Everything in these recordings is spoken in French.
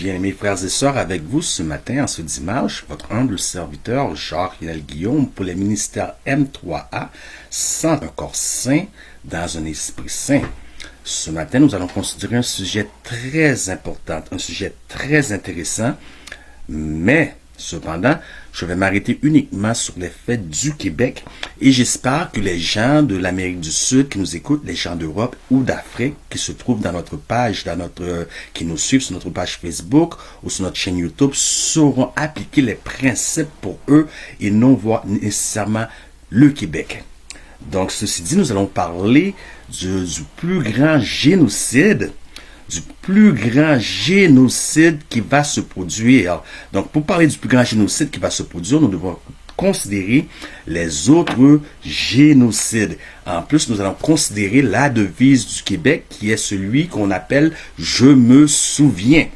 Bien-aimés frères et sœurs, avec vous ce matin, en ce dimanche, votre humble serviteur Jacques-Lionel Guillaume pour le ministère M3A, sans un corps saint, dans un esprit saint. Ce matin, nous allons considérer un sujet très important, un sujet très intéressant, mais cependant, je vais m'arrêter uniquement sur les faits du Québec et j'espère que les gens de l'Amérique du Sud qui nous écoutent, les gens d'Europe ou d'Afrique qui se trouvent dans notre page, qui nous suivent sur notre page Facebook ou sur notre chaîne YouTube sauront appliquer les principes pour eux et non voir nécessairement le Québec. Donc, ceci dit, nous allons parler du plus grand génocide qui va se produire. Donc, pour parler du plus grand génocide qui va se produire, nous devons considérer les autres génocides. En plus, nous allons considérer la devise du Québec qui est celui qu'on appelle « Je me souviens ».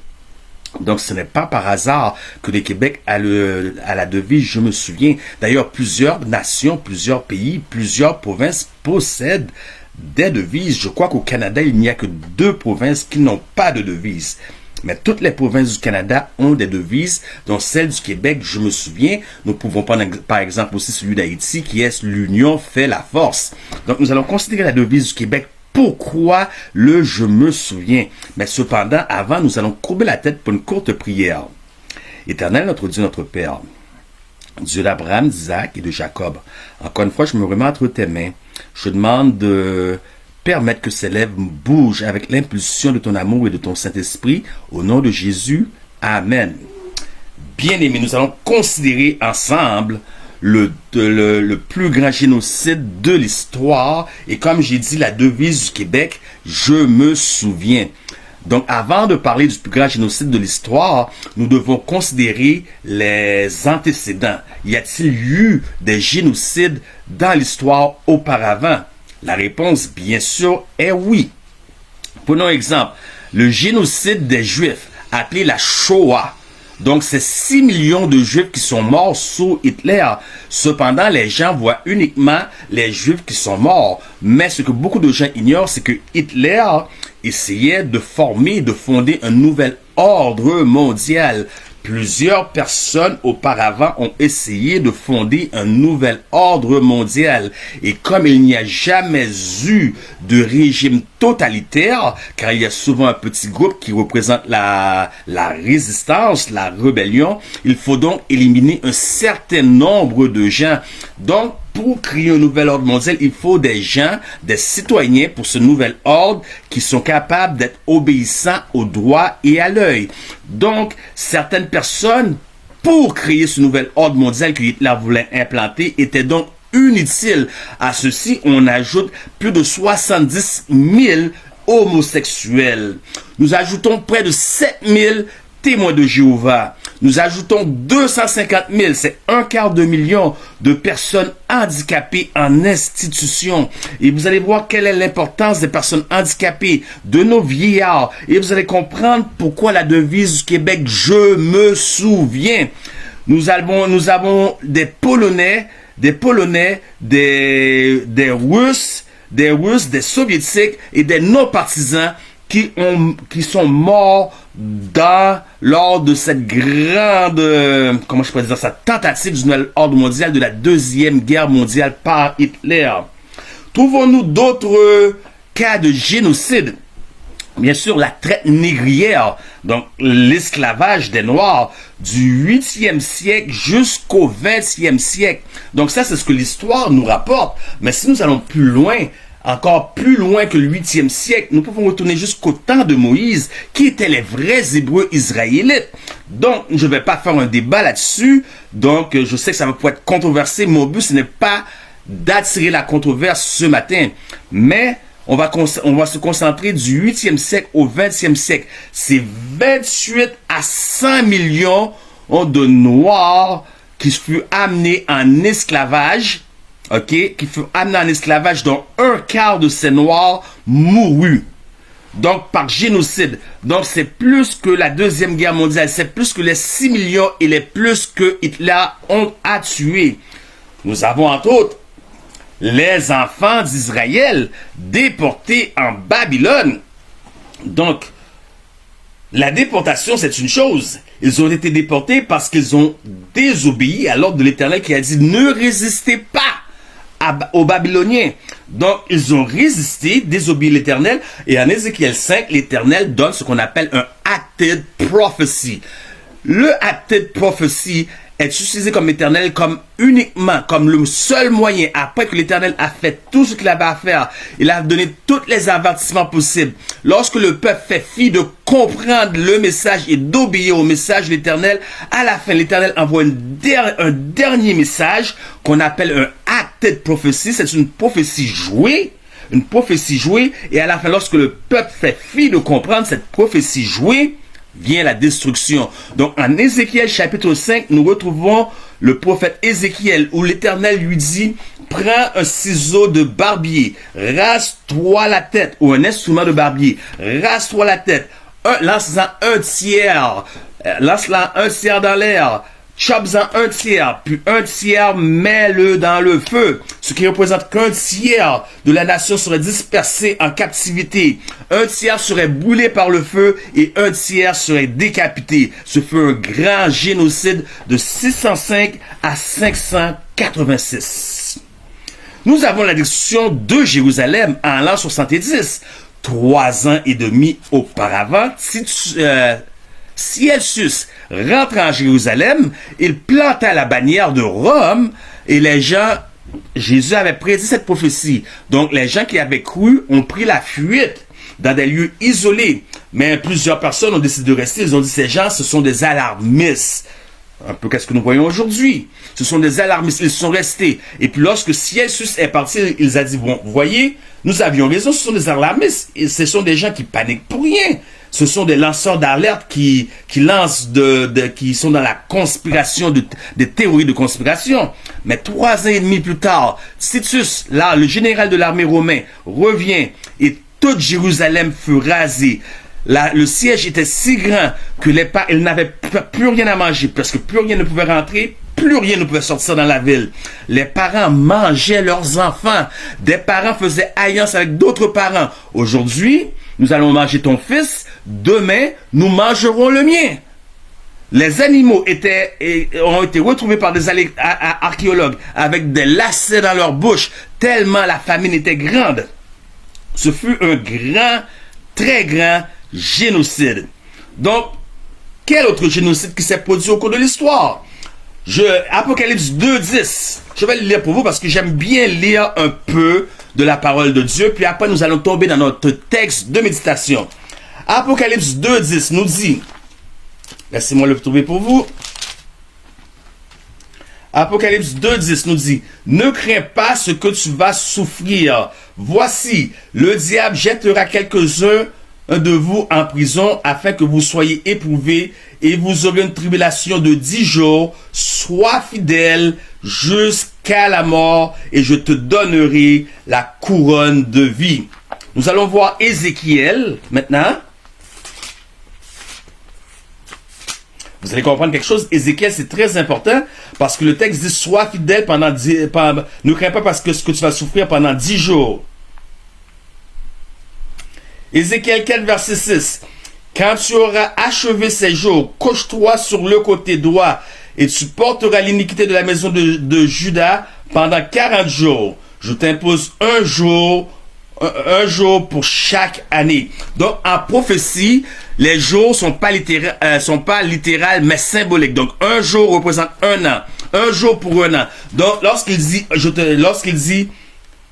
Donc, ce n'est pas par hasard que le Québec a la devise « Je me souviens ». D'ailleurs, plusieurs nations, plusieurs pays, plusieurs provinces possèdent des devises. Je crois qu'au Canada, il n'y a que 2 provinces qui n'ont pas de devise. Mais toutes les provinces du Canada ont des devises, dont celle du Québec, je me souviens. Nous pouvons prendre par exemple aussi celui d'Haïti, qui est « L'union fait la force ». Donc, nous allons considérer la devise du Québec. Pourquoi le « je me souviens » Mais cependant, avant, nous allons courber la tête pour une courte prière. Éternel, notre Dieu, notre Père, Dieu d'Abraham, d'Isaac et de Jacob, encore une fois, je me remets entre tes mains. Je demande de permettre que ces lèvres bougent avec l'impulsion de ton amour et de ton Saint-Esprit. Au nom de Jésus, Amen. Bien-aimés, nous allons considérer ensemble le plus grand génocide de l'histoire. Et comme j'ai dit, la devise du Québec, je me souviens. Donc, avant de parler du plus grand génocide de l'histoire, nous devons considérer les antécédents. Y a-t-il eu des génocides dans l'histoire auparavant? La réponse, bien sûr, est oui. Prenons exemple, le génocide des Juifs, appelé la Shoah. Donc, c'est 6 millions de Juifs qui sont morts sous Hitler. Cependant, les gens voient uniquement les Juifs qui sont morts. Mais ce que beaucoup de gens ignorent, c'est que Hitler essayait de fonder un nouvel ordre mondial. Plusieurs personnes auparavant ont essayé de fonder un nouvel ordre mondial. Et comme il n'y a jamais eu de régime totalitaire, car il y a souvent un petit groupe qui représente la résistance, la rébellion, il faut donc éliminer un certain nombre de gens. Donc, pour créer un nouvel ordre mondial, il faut des gens, des citoyens pour ce nouvel ordre qui sont capables d'être obéissants au droit et à l'œil. Donc, certaines personnes, pour créer ce nouvel ordre mondial que Hitler voulait implanter, étaient donc inutiles. À ceci, on ajoute plus de 70 000 homosexuels. Nous ajoutons près de 7 000 témoins de Jéhovah. Nous ajoutons 250 000, c'est 1/4 de personnes handicapées en institution. Et vous allez voir quelle est l'importance des personnes handicapées, de nos vieillards. Et vous allez comprendre pourquoi la devise du Québec, je me souviens. Nous avons des Polonais, des Russes, des Soviétiques et des non-partisans qui sont morts lors de cette grande, cette tentative du nouvel ordre mondial de la Deuxième Guerre mondiale par Hitler. Trouvons-nous d'autres cas de génocide? Bien sûr, la traite négrière, donc l'esclavage des Noirs du 8e siècle jusqu'au 20e siècle. Donc ça, c'est ce que l'histoire nous rapporte. Mais si nous allons plus loin, encore plus loin que le 8e siècle, nous pouvons retourner jusqu'au temps de Moïse, qui étaient les vrais Hébreux israélites. Donc, je ne vais pas faire un débat là-dessus. Donc, je sais que ça va pouvoir être controversé. Mon but, ce n'est pas d'attirer la controverse ce matin. Mais, on va se concentrer du 8e siècle au 20e siècle. C'est 28 à 100 millions de Noirs qui furent amenés en esclavage. Qui furent amenés en esclavage, dont 1/4 de ces Noirs mourus. Donc, par génocide. Donc, c'est plus que la Deuxième Guerre mondiale. C'est plus que les 6 millions et les plus que Hitler a tués. Nous avons, entre autres, les enfants d'Israël déportés en Babylone. Donc, La déportation, c'est une chose. Ils ont été déportés parce qu'ils ont désobéi à l'ordre de l'Éternel qui a dit ne résistez pas aux Babyloniens. Donc, ils ont résisté, désobéi l'Éternel. Et en Ézéchiel 5, l'Éternel donne ce qu'on appelle un acted prophecy. Le acted prophecy est utilisé comme Éternel uniquement comme le seul moyen, après que l'Éternel a fait tout ce qu'il avait à faire. Il a donné tous les avertissements possibles. Lorsque le peuple fait fi de comprendre le message et d'obéir au message de l'Éternel, à la fin, l'Éternel envoie un dernier message qu'on appelle un acted prophecy. C'est une prophétie jouée. Une prophétie jouée. Et à la fin, lorsque le peuple fait fi de comprendre cette prophétie jouée, vient la destruction. Donc, en Ézéchiel chapitre 5, nous retrouvons le prophète Ézéchiel où l'Éternel lui dit, prends un ciseau de barbier, rase-toi la tête, ou un instrument de barbier, rase-toi la tête, lance-en un tiers dans l'air, chope-en un tiers, puis un tiers, mets-le dans le feu. Ce qui représente qu'un tiers de la nation serait dispersé en captivité. Un tiers serait brûlé par le feu et un tiers serait décapité. Ce fut un grand génocide de 605 à 586. Nous avons la destruction de Jérusalem en l'an 70. 3 ans et demi auparavant, Celsus rentre en Jérusalem, il planta la bannière de Rome et les gens, Jésus avait prédit cette prophétie. Donc les gens qui avaient cru ont pris la fuite dans des lieux isolés. Mais plusieurs personnes ont décidé de rester. Ils ont dit ces gens, ce sont des alarmistes. Un peu qu'est-ce que nous voyons aujourd'hui. Ce sont des alarmistes, ils sont restés. Et puis lorsque Celsus est parti, il a dit, bon, vous voyez, nous avions raison, ce sont des alarmistes. Et ce sont des gens qui paniquent pour rien. Ce sont des lanceurs d'alerte qui lancent qui sont dans la conspiration, des théories de conspiration. Mais 3 ans et demi plus tard, Titus, là, le général de l'armée romain, revient et toute Jérusalem fut rasée. Le siège était si grand que ils n'avaient plus rien à manger, parce que plus rien ne pouvait rentrer, plus rien ne pouvait sortir dans la ville. Les parents mangeaient leurs enfants. Des parents faisaient alliance avec d'autres parents. Aujourd'hui, nous allons manger ton fils. Demain, nous mangerons le mien. Les animaux ont été retrouvés par des archéologues avec des lacets dans leur bouche, tellement la famine était grande. Ce fut un grand, très grand génocide. Donc, quel autre génocide qui s'est produit au cours de l'histoire? Apocalypse 2.10. Je vais le lire pour vous parce que j'aime bien lire un peu de la parole de Dieu. Puis après, nous allons tomber dans notre texte de méditation. Apocalypse 2.10 nous dit, laissez-moi le trouver pour vous. Apocalypse 2.10 nous dit, ne crains pas ce que tu vas souffrir. Voici, le diable jettera quelques-uns de vous en prison afin que vous soyez éprouvés et vous aurez une tribulation de 10 jours. Sois fidèle jusqu'à la mort et je te donnerai la couronne de vie. Nous allons voir Ézéchiel maintenant. Vous allez comprendre quelque chose. Ézéchiel, c'est très important parce que le texte dit sois fidèle ne crains pas parce que ce que tu vas souffrir pendant 10 jours. Ézéchiel 4, verset 6. Quand tu auras achevé ces jours, couche-toi sur le côté droit et tu porteras l'iniquité de la maison de Juda pendant 40 jours. Je t'impose un jour pour chaque année. Donc, en prophétie, les jours sont pas littérales, mais symboliques. Donc, un jour représente un an. Un jour pour un an. Donc, lorsqu'il dit,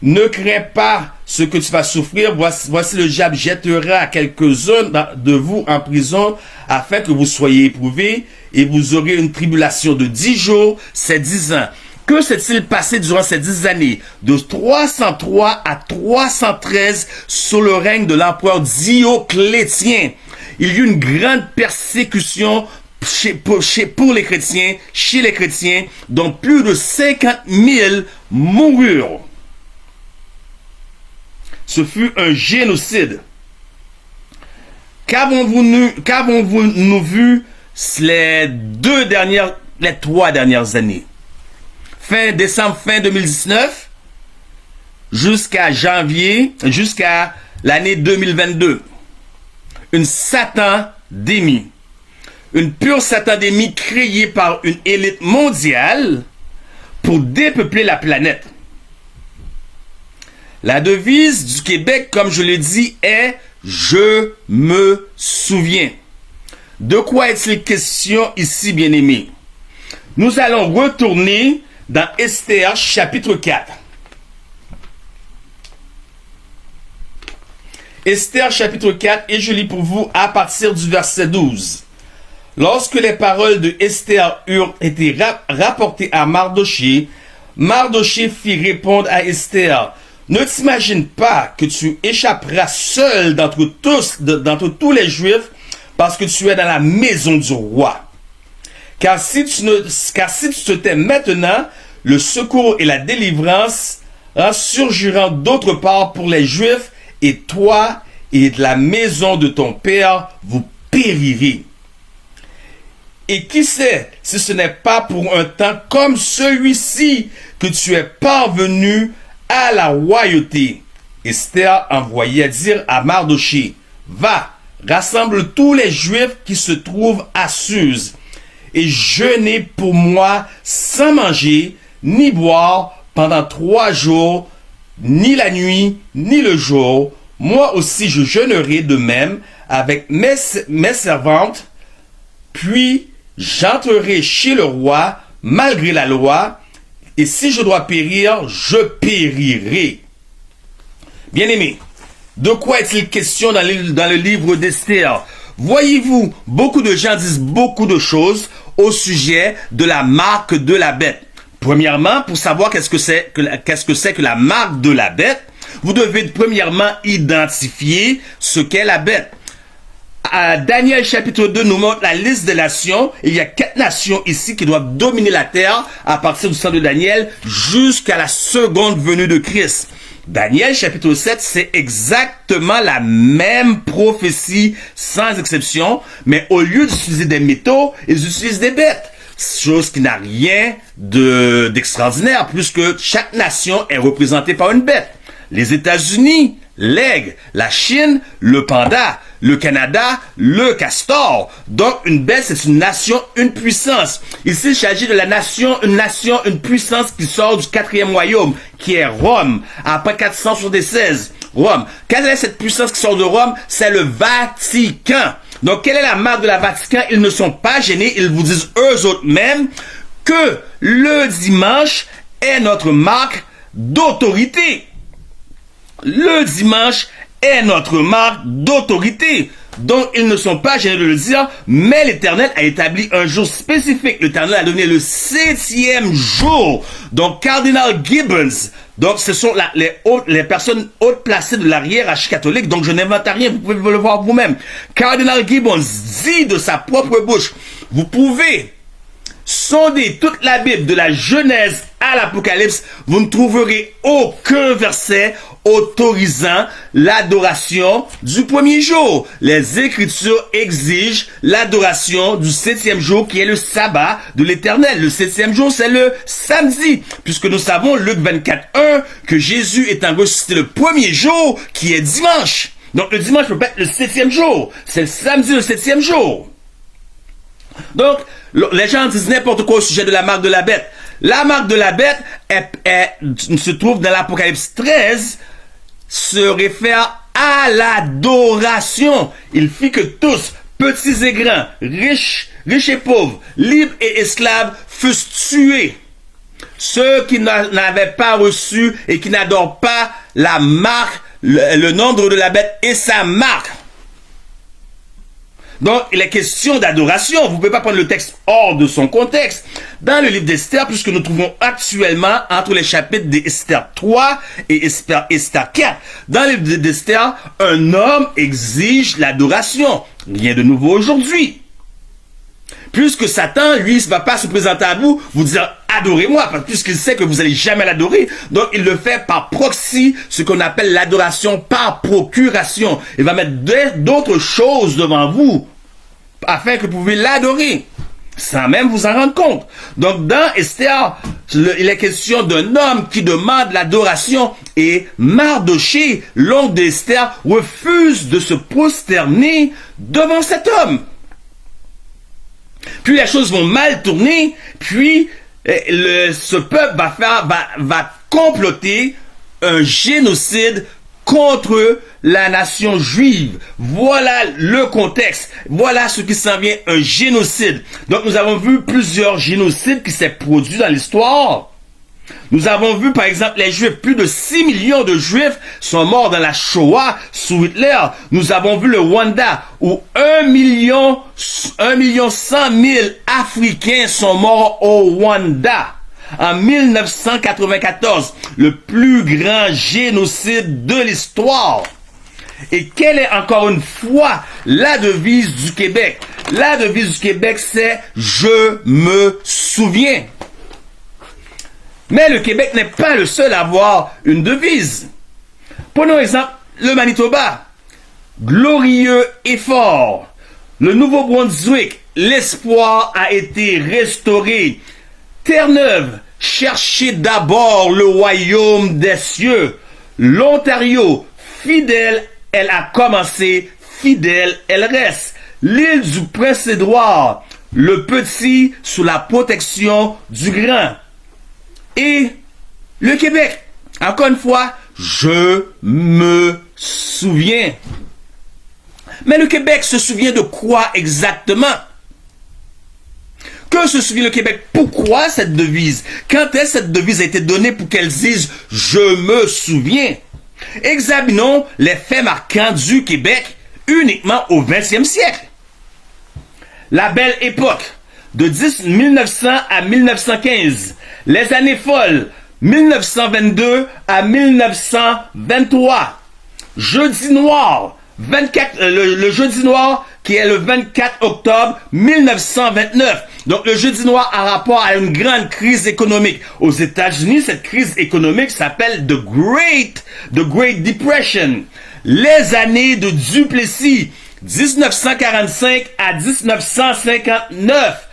ne crains pas ce que tu vas souffrir. Voici le diable jettera quelques-uns de vous en prison afin que vous soyez éprouvés et vous aurez une tribulation de 10 jours, c'est 10 ans. Que s'est-il passé durant ces 10 années? De 303 à 313 sous le règne de l'empereur Dioclétien. Il y eut une grande persécution pour les chrétiens, chez les chrétiens, dont plus de 50 000 moururent. Ce fut un génocide. Qu'avons-nous vu les 3 dernières années? Fin décembre, fin 2019, jusqu'à l'année 2022. Satan satandémie. Une pure satandémie créée par une élite mondiale pour dépeupler la planète. La devise du Québec, comme je l'ai dit, est « Je me souviens ». De quoi est-il question ici, bien-aimés? Nous allons retourner dans Esther chapitre 4. Esther chapitre 4, et je lis pour vous à partir du verset 12. Lorsque les paroles de Esther eurent été rapportées à Mardoché, Mardoché fit répondre à Esther, « Ne t'imagine pas que tu échapperas seul d'entre tous les Juifs parce que tu es dans la maison du roi. Car si tu te tais maintenant, le secours et la délivrance surgiront d'autre part pour les Juifs, et toi et la maison de ton père, vous périrez. Et qui sait si ce n'est pas pour un temps comme celui-ci que tu es parvenu à la royauté. » Esther envoya dire à Mardoché, « Va, rassemble tous les Juifs qui se trouvent à Suse, et jeûnez pour moi sans manger ni boire pendant 3 jours, ni la nuit, ni le jour. Moi aussi je jeûnerai de même avec mes servantes, puis j'entrerai chez le roi malgré la loi, et si je dois périr, je périrai. » Bien-aimés, de quoi est-il question dans le livre d'Esther? Voyez-vous, beaucoup de gens disent beaucoup de choses au sujet de la marque de la bête. Premièrement, pour savoir qu'est-ce que c'est que la marque de la bête, vous devez premièrement identifier ce qu'est la bête. Daniel chapitre 2 nous montre la liste des nations. Il y a 4 nations ici qui doivent dominer la terre à partir du temps de Daniel jusqu'à la seconde venue de Christ. Daniel chapitre 7, c'est exactement la même prophétie sans exception, mais au lieu d'utiliser des métaux, ils utilisent des bêtes. Chose qui n'a rien d'extraordinaire, puisque chaque nation est représentée par une bête. Les États-Unis, l'aigle, la Chine, le panda, le Canada, le castor. Donc, une bête, c'est une nation, une puissance. Ici, il s'agit de une puissance qui sort du 4e royaume, qui est Rome, après 476. Rome. Quelle est cette puissance qui sort de Rome? C'est le Vatican. Donc, quelle est la marque de la Vatican? Ils ne sont pas gênés, ils vous disent eux autres mêmes que le dimanche est notre marque d'autorité. Le dimanche est notre marque d'autorité. Donc, ils ne sont pas gênés de le dire, mais l'Éternel a établi un jour spécifique. L'Éternel a donné le 7e jour. Donc, Cardinal Gibbons, donc ce sont les personnes hautes placées de la hiérarchie catholique, donc je n'invente rien, vous pouvez le voir vous-même. Cardinal Gibbons dit de sa propre bouche, vous pouvez sondez toute la Bible de la Genèse à l'Apocalypse, vous ne trouverez aucun verset autorisant l'adoration du premier jour. Les Écritures exigent l'adoration du 7e jour qui est le sabbat de l'Éternel. Le 7e jour, c'est le samedi, puisque nous savons, Luc 24:1, que Jésus étant ressuscité le premier jour qui est dimanche. Donc le dimanche peut pas être le 7e jour, c'est le samedi le 7e jour. Donc, les gens disent n'importe quoi au sujet de la marque de la bête. La marque de la bête se trouve dans l'Apocalypse 13, se réfère à l'adoration. Il fit que tous, petits et grands, riches et pauvres, libres et esclaves, fussent tués. Ceux qui n'avaient pas reçu et qui n'adorent pas la marque, le nombre de la bête et sa marque. Donc, il est question d'adoration. Vous ne pouvez pas prendre le texte hors de son contexte. Dans le livre d'Esther, puisque nous trouvons actuellement entre les chapitres d'Esther 3 et Esther 4, dans le livre d'Esther, un homme exige l'adoration. Rien de nouveau aujourd'hui. Puisque Satan, lui, ne va pas se présenter à vous, vous dire « adorez-moi », puisqu'il sait que vous n'allez jamais l'adorer. Donc, il le fait par proxy, ce qu'on appelle l'adoration par procuration. Il va mettre d'autres choses devant vous, afin que vous pouvez l'adorer. sans même vous en rendre compte. Donc, dans Esther, il est question d'un homme qui demande l'adoration et Mardoché, l'oncle d'Esther, refuse de se prosterner devant cet homme. Puis les choses vont mal tourner, puis ce peuple va comploter un génocide contre la nation juive. Voilà le contexte. Voilà ce qui s'en vient, un génocide. Donc nous avons vu plusieurs génocides qui s'est produits dans l'histoire. Nous avons vu par exemple les Juifs, plus de 6 millions de Juifs sont morts dans la Shoah sous Hitler. Nous avons vu le Rwanda où 1 million 100 000 Africains sont morts au Rwanda. En 1994, le plus grand génocide de l'histoire. Et quelle est encore une fois la devise du Québec? La devise du Québec, c'est « Je me souviens ». Mais le Québec n'est pas le seul à avoir une devise. Prenons exemple le Manitoba. Glorieux et fort. Le Nouveau-Brunswick, l'espoir a été restauré. Terre-Neuve, cherchez d'abord le royaume des cieux. L'Ontario, fidèle, elle a commencé, fidèle, elle reste. L'île du Prince-Édouard, le petit sous la protection du grand. Et le Québec, encore une fois, je me souviens. Mais le Québec se souvient de quoi exactement? Que se souvient le Québec? Pourquoi cette devise? Quand est-ce que cette devise a été donnée pour qu'elle dise « Je me souviens » ? Examinons les faits marquants du Québec uniquement au 20e siècle. La belle époque de 1900 à 1915. Les années folles 1922 à 1923. Jeudi noir, le jeudi noir qui est le 24 octobre 1929. Donc le jeudi noir a rapport à une grande crise économique. Aux États-Unis, cette crise économique s'appelle The Great Depression. Les années de Duplessis, 1945 à 1959.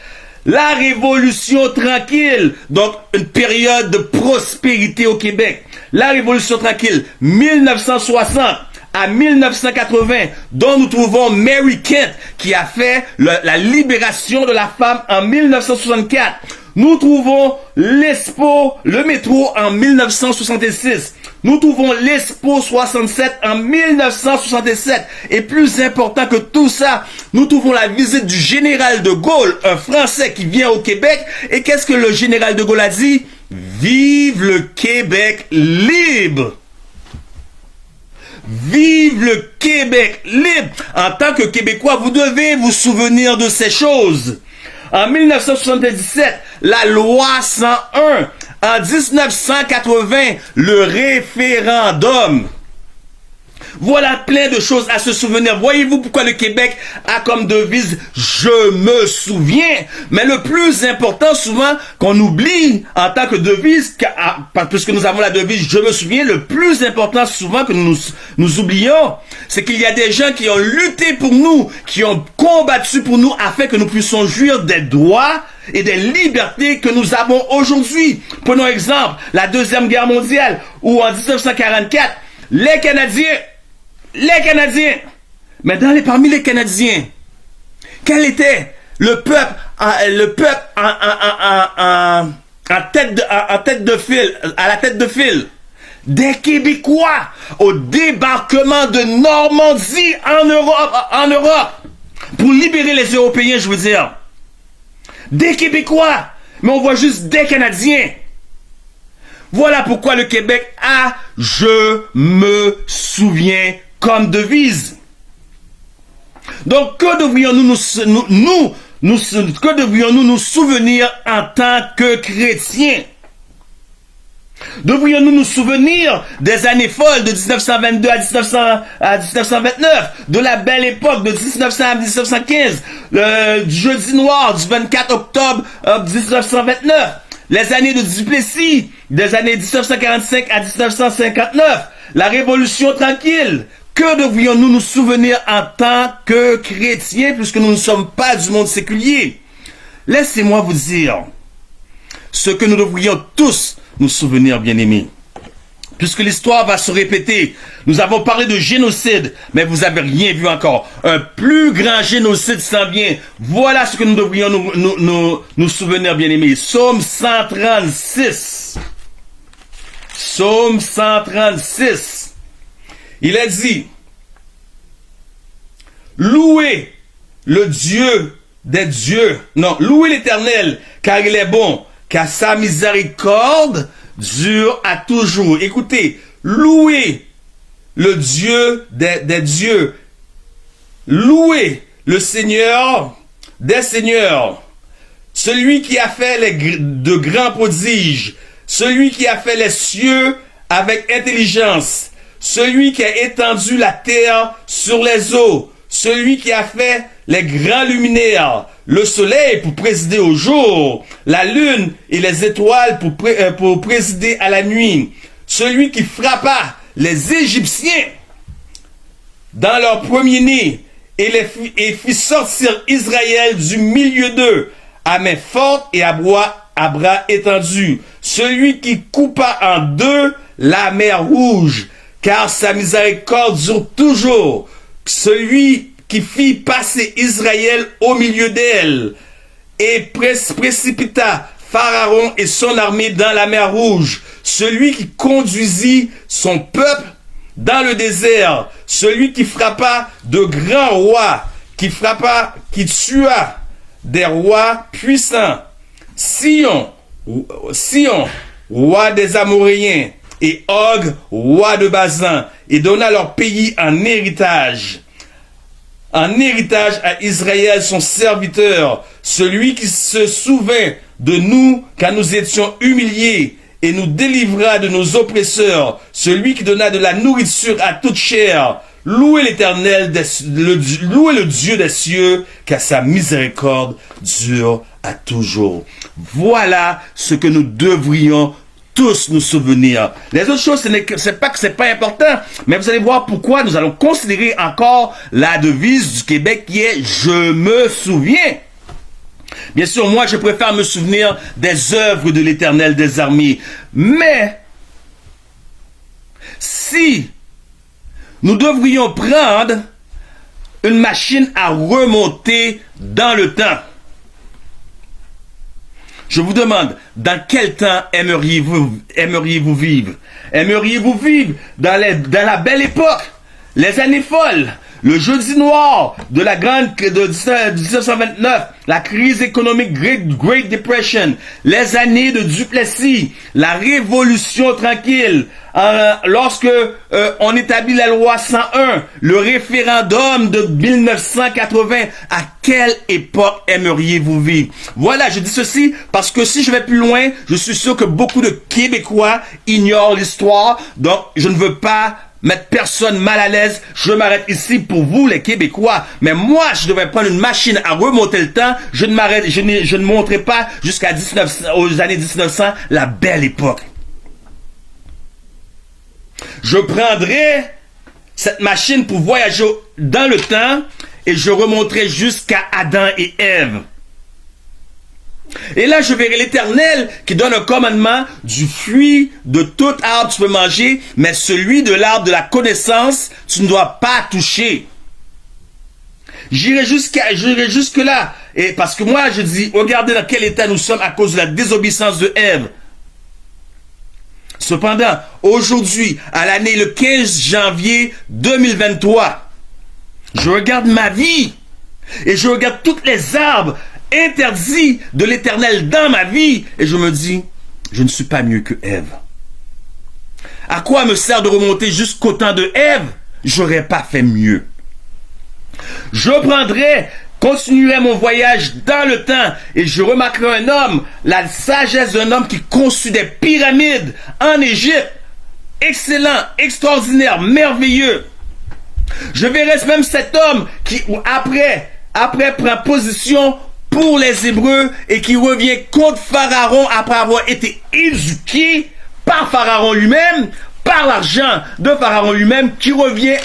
La Révolution tranquille, donc une période de prospérité au Québec. La Révolution tranquille, 1960 à 1980, dont nous trouvons Mary Kent, qui a fait la libération de la femme en 1964. Nous trouvons l'Expo, le métro en 1966. Nous trouvons l'Expo 67 en 1967. Et plus important que tout ça, nous trouvons la visite du général de Gaulle, un Français qui vient au Québec. Et qu'est-ce que le général de Gaulle a dit? Vive le Québec libre! Vive le Québec libre! En tant que Québécois, vous devez vous souvenir de ces choses. En 1977, la loi 101. En 1980, le référendum. Voilà plein de choses à se souvenir. Voyez-vous pourquoi le Québec a comme devise « Je me souviens ». Mais le plus important souvent qu'on oublie en tant que devise, puisque nous avons la devise « Je me souviens », le plus important souvent que nous oublions, c'est qu'il y a des gens qui ont lutté pour nous, qui ont combattu pour nous afin que nous puissions jouir des droits et des libertés que nous avons aujourd'hui. Prenons exemple, la Deuxième Guerre mondiale, où en 1944, les Canadiens, mais parmi les Canadiens, quel était le peuple en tête de file, à la tête de file? Des Québécois au débarquement de Normandie en Europe, pour libérer les Européens, je veux dire. Des Québécois, mais on voit juste des Canadiens. Voilà pourquoi le Québec a « Je me souviens » comme devise. Donc, que devrions-nous nous souvenir en tant que chrétiens? Devrions-nous nous souvenir des années folles de 1922 à 1929, de la belle époque de 1900 à 1915, du jeudi noir du 24 octobre 1929, les années de Duplessis, des années 1945 à 1959, la Révolution tranquille? Que devrions-nous nous souvenir en tant que chrétiens, puisque nous ne sommes pas du monde séculier? laissez-moi vous dire ce que nous devrions tous nous souvenir, bien-aimés. Puisque l'histoire va se répéter, nous avons parlé de génocide, mais vous n'avez rien vu encore. Un plus grand génocide s'en vient. Voilà ce que nous devrions nous souvenir, bien-aimés. Psaume 136. Psaume 136. Il a dit, louez le Dieu des dieux. Non, louez l'Éternel, car il est bon, car sa miséricorde dure à toujours. Écoutez, louez le Dieu des dieux. Louez le Seigneur des seigneurs. Celui qui a fait de grands prodiges. Celui qui a fait les cieux avec intelligence. Celui qui a étendu la terre sur les eaux. Celui qui a fait les grands luminaires, le soleil pour présider au jour, la lune et les étoiles pour présider à la nuit. Celui qui frappa les Égyptiens dans leur premier-né et fit sortir Israël du milieu d'eux à main forte et à bras étendus. Celui qui coupa en deux la mer rouge, car sa miséricorde dure toujours. Celui qui fit passer Israël au milieu d'elle et précipita Pharaon et son armée dans la mer rouge. Celui qui conduisit son peuple dans le désert. Celui qui frappa de grands rois, qui tua des rois puissants. Sion, roi des Amoréens, et Og, roi de Bazan, et donna leur pays en héritage à Israël son serviteur, celui qui se souvint de nous quand nous étions humiliés et nous délivra de nos oppresseurs, celui qui donna de la nourriture à toute chair. Louez l'Éternel, louez le Dieu des cieux, car sa miséricorde dure à toujours. Voilà ce que nous devrions tous nous souvenir. Les autres choses, c'est pas que c'est pas important, mais vous allez voir pourquoi nous allons considérer encore la devise du Québec qui est « Je me souviens ». Bien sûr, moi, je préfère me souvenir des œuvres de l'Éternel des armées. Mais, si nous devrions prendre une machine à remonter dans le temps, je vous demande, dans quel temps aimeriez-vous vivre? Aimeriez-vous vivre dans la belle époque, les années folles, le jeudi noir de 1929, la crise économique Great Depression, les années de Duplessis, la révolution tranquille, lorsque on établit la loi 101, le référendum de 1980, à quelle époque aimeriez-vous vivre? Voilà, je dis ceci parce que si je vais plus loin, je suis sûr que beaucoup de Québécois ignorent l'histoire, donc je ne veux pas mettre personne mal à l'aise. Je m'arrête ici pour vous les Québécois, mais moi je devrais prendre une machine à remonter le temps. Je ne monterai pas jusqu'à aux années 1900, la belle époque. Je prendrai cette machine pour voyager dans le temps et je remonterai jusqu'à Adam et Ève. Et là, je verrai l'Éternel qui donne un commandement: du fruit de tout arbre tu peux manger, mais celui de l'arbre de la connaissance, tu ne dois pas toucher. J'irai jusque là. Et parce que moi, je dis, regardez dans quel état nous sommes à cause de la désobéissance de Ève. Cependant, aujourd'hui, à l'année le 15 janvier 2023, je regarde ma vie et je regarde toutes les arbres interdits de l'Éternel dans ma vie et je me dis, je ne suis pas mieux que Ève. À quoi me sert de remonter jusqu'au temps de Ève? J'aurais pas fait mieux. Continuerai mon voyage dans le temps et je remarquerai un homme, la sagesse d'un homme qui conçut des pyramides en Égypte. Excellent, extraordinaire, merveilleux. Je verrai même cet homme qui, après prend position pour les Hébreux et qui revient contre Pharaon après avoir été éduqué par Pharaon lui-même, par l'argent de Pharaon lui-même, qui revient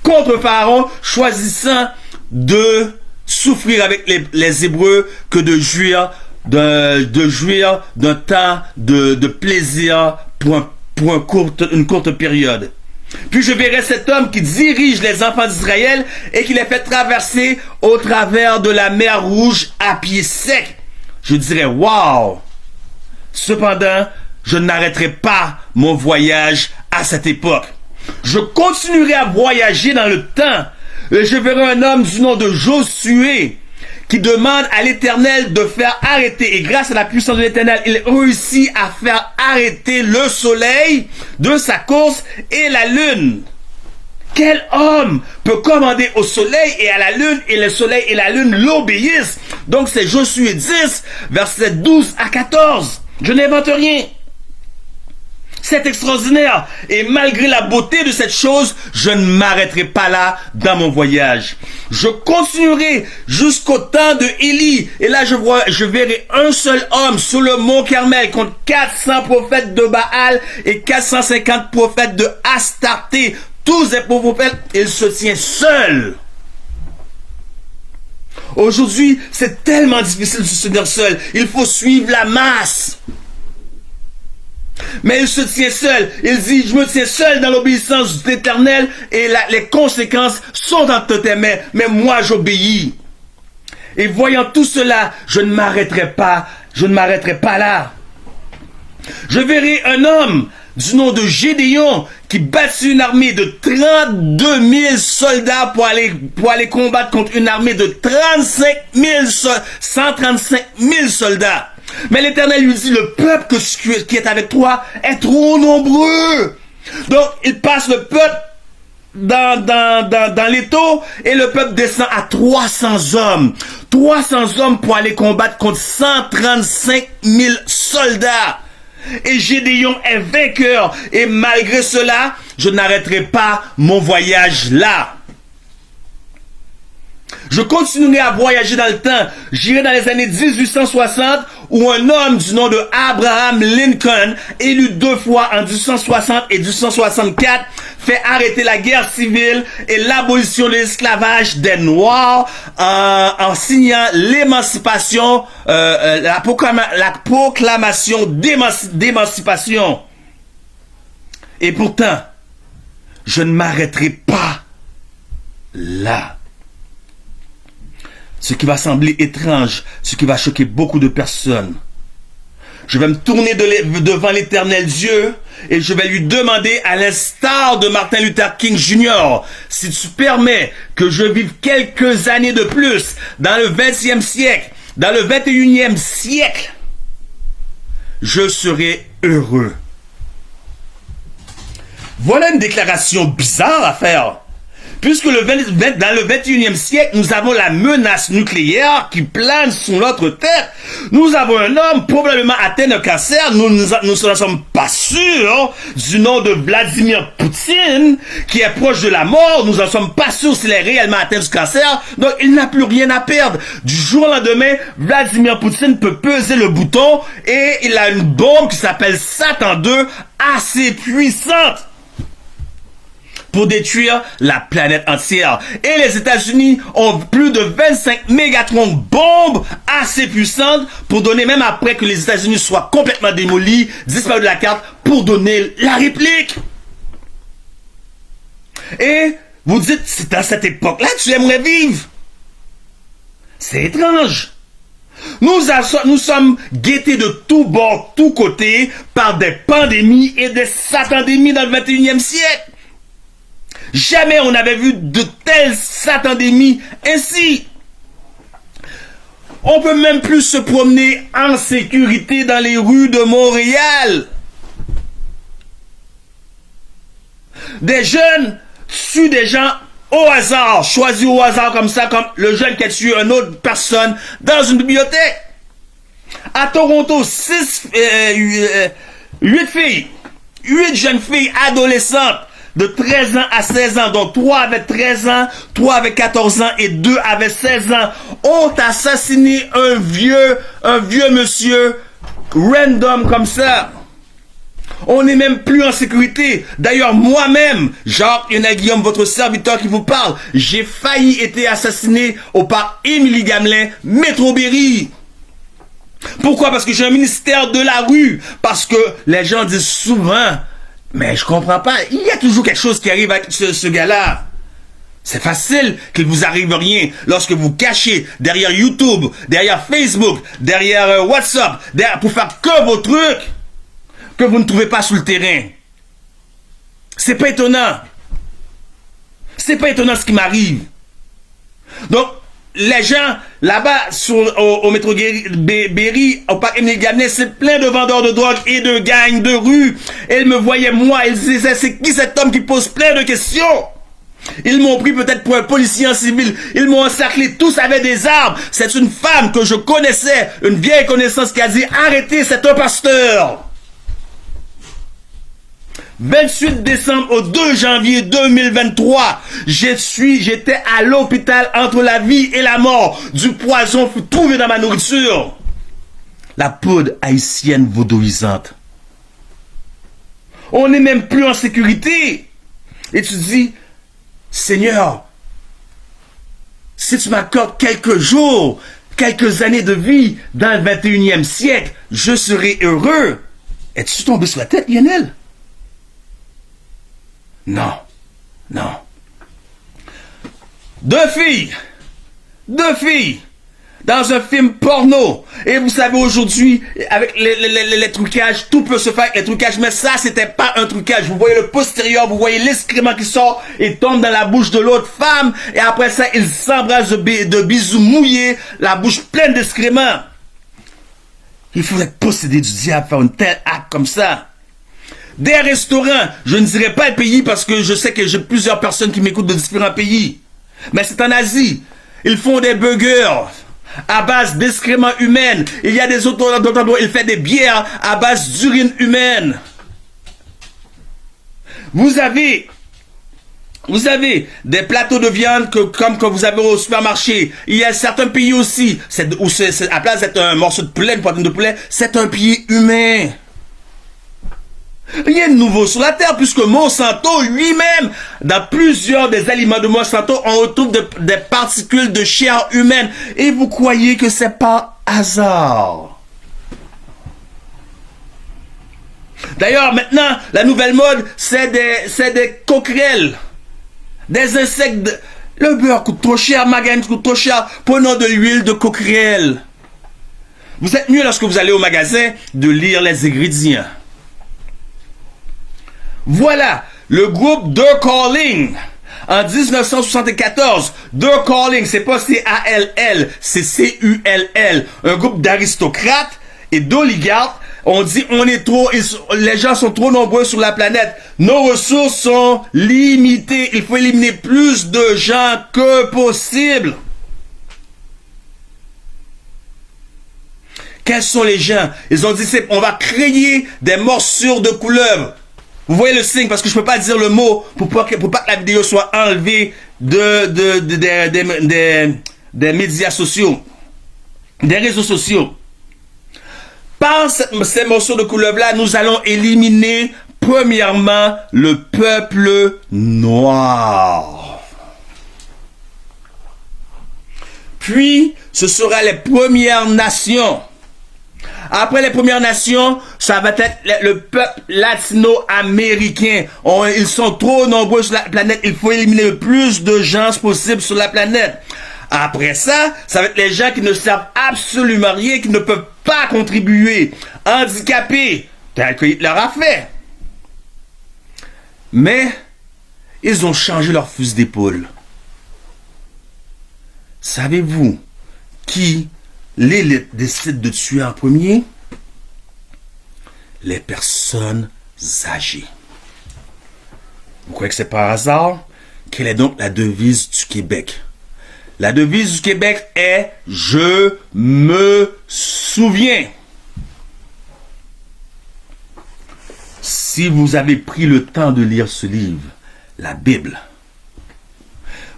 contre Pharaon, choisissant de souffrir avec les Hébreux que de jouir d'un temps de plaisir pour une courte période. Puis je verrai cet homme qui dirige les enfants d'Israël et qui les fait traverser au travers de la mer Rouge à pied sec. Je dirais, wow! Cependant, je n'arrêterai pas mon voyage à cette époque. Je continuerai à voyager dans le temps. Et je verrai un homme du nom de Josué qui demande à l'Éternel de faire arrêter. Et grâce à la puissance de l'Éternel, il réussit à faire arrêter le soleil de sa course et la lune. Quel homme peut commander au soleil et à la lune, et le soleil et la lune l'obéissent? Donc c'est Josué 10, versets 12 à 14. Je n'invente rien. C'est extraordinaire. Et malgré la beauté de cette chose, je ne m'arrêterai pas là dans mon voyage. Je continuerai jusqu'au temps de Élie. Et là, je verrai un seul homme sur le mont Carmel contre 400 prophètes de Baal et 450 prophètes de Astarté. Tous les prophètes, il se tient seul. Aujourd'hui, c'est tellement difficile de se tenir seul. Il faut suivre la masse. Mais il se tient seul. Il dit, je me tiens seul dans l'obéissance de l'Éternel et les conséquences sont entre tes mains. Mais moi, j'obéis. Et voyant tout cela, je ne m'arrêterai pas là. Je verrai un homme du nom de Gédéon qui bâtit une armée de 32 000 soldats pour aller combattre contre une armée de 135 000 soldats. Mais l'Éternel lui dit, le peuple qui est avec toi est trop nombreux. Donc, il passe le peuple dans l'étau et le peuple descend à 300 hommes. 300 hommes pour aller combattre contre 135 000 soldats. Et Gédéon est vainqueur. Et malgré cela, je n'arrêterai pas mon voyage là. Je continuerai à voyager dans le temps. J'irai dans les années 1860 où un homme du nom de Abraham Lincoln, élu 2 fois en 1860 et 1864, fait arrêter la guerre civile et l'abolition de l'esclavage des Noirs en signant l'émancipation, la proclamation d'émancipation. Et pourtant, je ne m'arrêterai pas là. Ce qui va sembler étrange, ce qui va choquer beaucoup de personnes. Je vais me tourner devant l'Éternel Dieu et je vais lui demander, à l'instar de Martin Luther King Jr., si tu permets que je vive quelques années de plus dans le 20e siècle, dans le 21e siècle, je serai heureux. Voilà une déclaration bizarre à faire. Puisque dans le 21e siècle, nous avons la menace nucléaire qui plane sur notre tête. Nous avons un homme probablement atteint de cancer. Nous ne sommes pas sûrs du nom de Vladimir Poutine, qui est proche de la mort. Nous n'en sommes pas sûrs s'il est réellement atteint du cancer. Donc, il n'a plus rien à perdre. Du jour au lendemain, Vladimir Poutine peut peser le bouton et il a une bombe qui s'appelle Satan 2 assez puissante pour détruire la planète entière. Et les États-Unis ont plus de 25 mégatrons bombes assez puissantes pour donner, même après que les États-Unis soient complètement démolis, disparus de la carte, pour donner la réplique. Et vous dites, c'est dans cette époque-là que tu aimerais vivre. C'est étrange. Nous sommes guettés de tous bords, tous côtés, par des pandémies et des satandémies dans le 21e siècle. Jamais on n'avait vu de telles satandémies ainsi. On peut même plus se promener en sécurité dans les rues de Montréal. Des jeunes tuent des gens au hasard, choisis au hasard comme ça, comme le jeune qui a tué une autre personne dans une bibliothèque. À Toronto, 8 jeunes filles adolescentes de 13 ans à 16 ans, donc 3 avaient 13 ans, 3 avaient 14 ans et 2 avaient 16 ans, ont assassiné un vieux monsieur random comme ça. On n'est même plus en sécurité. D'ailleurs, moi-même, Jacques-Lionel Guillaume, votre serviteur qui vous parle, j'ai failli être assassiné au parc Émilie Gamelin, Métro Berry. Pourquoi? Parce que j'ai un ministère de la rue. Parce que les gens disent souvent, mais je comprends pas, il y a toujours quelque chose qui arrive avec ce gars-là. C'est facile qu'il vous arrive rien lorsque vous cachez derrière YouTube, derrière Facebook, derrière WhatsApp, pour faire que vos trucs que vous ne trouvez pas sur le terrain. C'est pas étonnant. C'est pas étonnant ce qui m'arrive. Donc, les gens là-bas au métro Berry, au parc Émilie Gamelin, c'est plein de vendeurs de drogue et de gangs de rue. Et ils me voyaient moi, ils disaient, c'est qui cet homme qui pose plein de questions? Ils m'ont pris peut-être pour un policier en civil. Ils m'ont encerclé tous avec des armes. C'est une femme que je connaissais, une vieille connaissance qui a dit, arrêtez, c'est un pasteur. 28 décembre au 2 janvier 2023, j'étais à l'hôpital entre la vie et la mort. Du poison fut trouvé dans ma nourriture. La poudre haïtienne vaudouisante. On n'est même plus en sécurité. Et tu dis, Seigneur, si tu m'accordes quelques jours, quelques années de vie dans le 21e siècle, je serai heureux. Es-tu tombé sur la tête, Lionel? Non, non. Deux filles, dans un film porno. Et vous savez, aujourd'hui, avec les trucages, tout peut se faire avec les trucages, mais ça, c'était pas un trucage. Vous voyez le postérieur, vous voyez l'excrément qui sort et tombe dans la bouche de l'autre femme, et après ça, ils s'embrassent de bisous mouillés, la bouche pleine d'excréments. Il faut être possédé du diable pour faire un tel acte comme ça. Des restaurants, je ne dirais pas le pays parce que je sais que j'ai plusieurs personnes qui m'écoutent de différents pays. Mais c'est en Asie. Ils font des burgers à base d'excréments humains. Il y a des autres endroits, ils font des bières à base d'urine humaine. Vous avez des plateaux de viande comme que vous avez au supermarché. Il y a certains pays aussi, où à place d'être un morceau de poulet, une poitrine de poulet, c'est un pied humain. Rien de nouveau sur la terre, puisque Monsanto lui-même, dans plusieurs des aliments de Monsanto, on retrouve des particules de chair humaine. Et vous croyez que c'est pas hasard? D'ailleurs, maintenant, la nouvelle mode, c'est des coquerelles, des insectes. Le beurre coûte trop cher, margarine coûte trop cher. Prenons de l'huile de coquerelle. Vous êtes mieux lorsque vous allez au magasin de lire les ingrédients. Voilà, le groupe The Calling, en 1974, The Calling, c'est pas C-A-L-L, c'est C-U-L-L, un groupe d'aristocrates et d'oligarques. On dit, les gens sont trop nombreux sur la planète, nos ressources sont limitées, il faut éliminer plus de gens que possible. Quels sont les gens? Ils ont dit, on va créer des morsures de couleuvres. Vous voyez le signe, parce que je ne peux pas dire le mot pour pas que la vidéo soit enlevée des médias sociaux, des réseaux sociaux. Par ces morceaux de couleuvre-là, nous allons éliminer premièrement le peuple noir. Puis, ce sera les Premières Nations. Après les Premières Nations, ça va être le peuple latino-américain. Ils sont trop nombreux sur la planète. Il faut éliminer le plus de gens possible sur la planète. Après ça, ça va être les gens qui ne servent absolument rien, qui ne peuvent pas contribuer. Handicapés, tel que Hitler a fait. Mais, ils ont changé leur fusil d'épaule. Savez-vous qui l'élite décide de tuer en premier? Les personnes âgées. Vous croyez que c'est par hasard? Quelle est donc la devise du Québec? La devise du Québec est « Je me souviens ». Si vous avez pris le temps de lire ce livre, la Bible,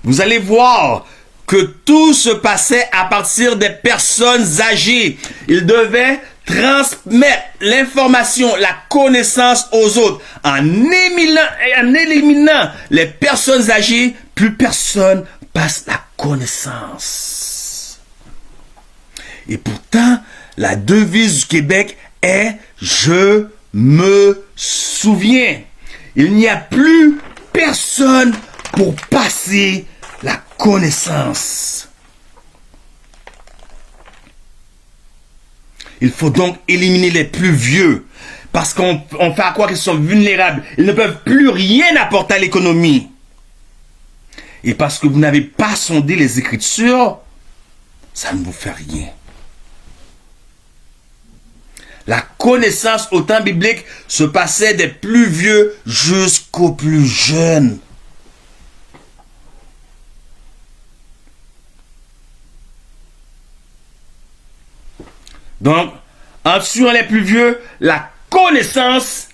vous allez voir que tout se passait à partir des personnes âgées. Ils devaient transmettre l'information, la connaissance aux autres, en éliminant les personnes âgées, plus personne passe la connaissance. Et pourtant, la devise du Québec est « Je me souviens ». Il n'y a plus personne pour passer la connaissance. Il faut donc éliminer les plus vieux, parce qu'on fait à croire qu'ils sont vulnérables. Ils ne peuvent plus rien apporter à l'économie. Et parce que vous n'avez pas sondé les Écritures, ça ne vous fait rien. La connaissance au temps biblique se passait des plus vieux jusqu'aux plus jeunes. Donc, en tuant les plus vieux, la connaissance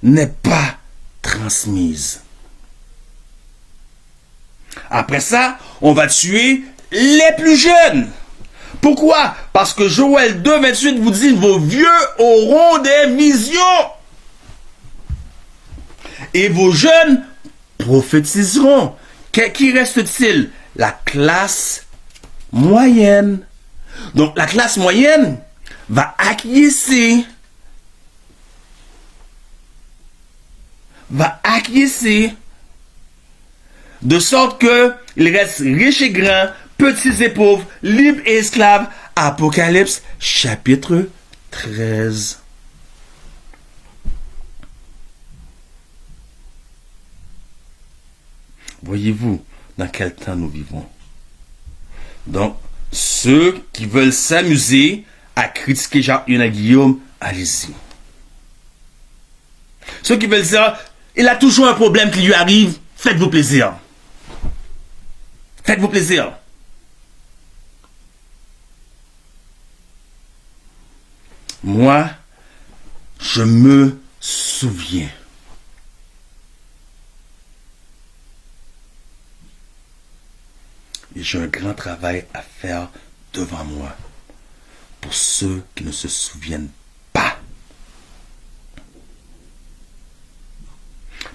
n'est pas transmise. Après ça, on va tuer les plus jeunes. Pourquoi? Parce que Joël 2, 28 vous dit, vos vieux auront des visions. Et vos jeunes prophétiseront. Qui reste-t-il? La classe moyenne. Donc la classe moyenne va acquiescer. De sorte que il reste riches et grands, petits et pauvres, libres et esclaves. Apocalypse chapitre 13. Voyez-vous dans quel temps nous vivons? Donc, ceux qui veulent s'amuser à critiquer Jacques-Yonah Guillaume, allez-y. Ceux qui veulent dire, il a toujours un problème qui lui arrive, faites-vous plaisir. Faites-vous plaisir. Moi, je me souviens. Et j'ai un grand travail à faire devant moi pour ceux qui ne se souviennent pas.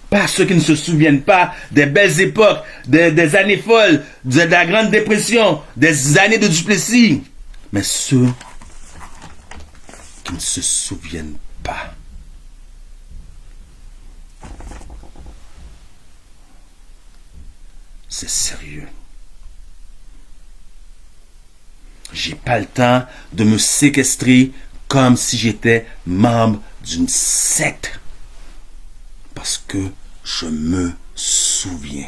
Pas ceux qui ne se souviennent pas des belles époques, des années folles, de la Grande Dépression, des années de Duplessis, mais ceux qui ne se souviennent pas. C'est sérieux. J'ai pas le temps de me séquestrer comme si j'étais membre d'une secte. Parce que je me souviens.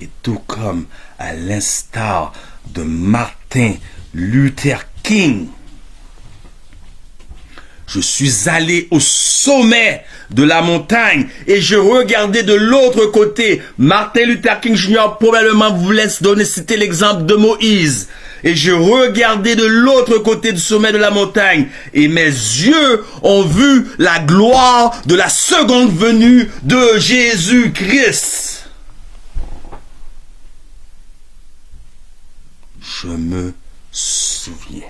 Et tout comme à l'instar de Martin Luther King, je suis allé au sommet de la montagne et je regardais de l'autre côté. Martin Luther King Jr. probablement vous laisse citer l'exemple de Moïse. Et je regardais de l'autre côté du sommet de la montagne et mes yeux ont vu la gloire de la seconde venue de Jésus-Christ. Je me souviens.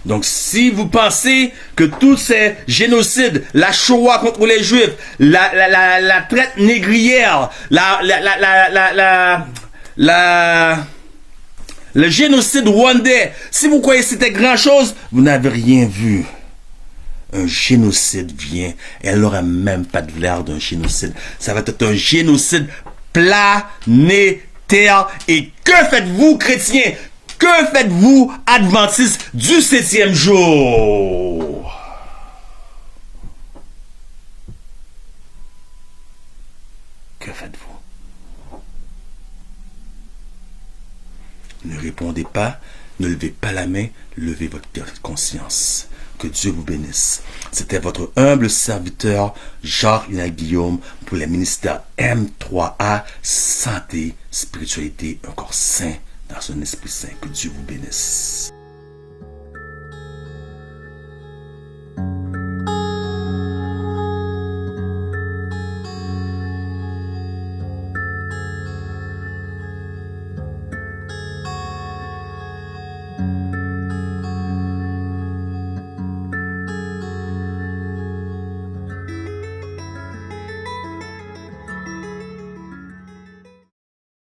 Donc, si vous pensez que tous ces génocides, la Shoah contre les Juifs, la traite négrière, le génocide rwandais, si vous croyez que c'était grand chose, vous n'avez rien vu. Un génocide vient et elle n'aura même pas de l'air d'un génocide. Ça va être un génocide planétaire. Et que faites-vous, chrétiens? Que faites-vous, adventistes du 7e jour? Que faites-vous? Ne répondez pas, ne levez pas la main, levez votre conscience. Que Dieu vous bénisse. C'était votre humble serviteur, Jacques-Yonah Guillaume, pour les ministères M3A, santé, spiritualité, un corps sain, dans un esprit saint. Que Dieu vous bénisse.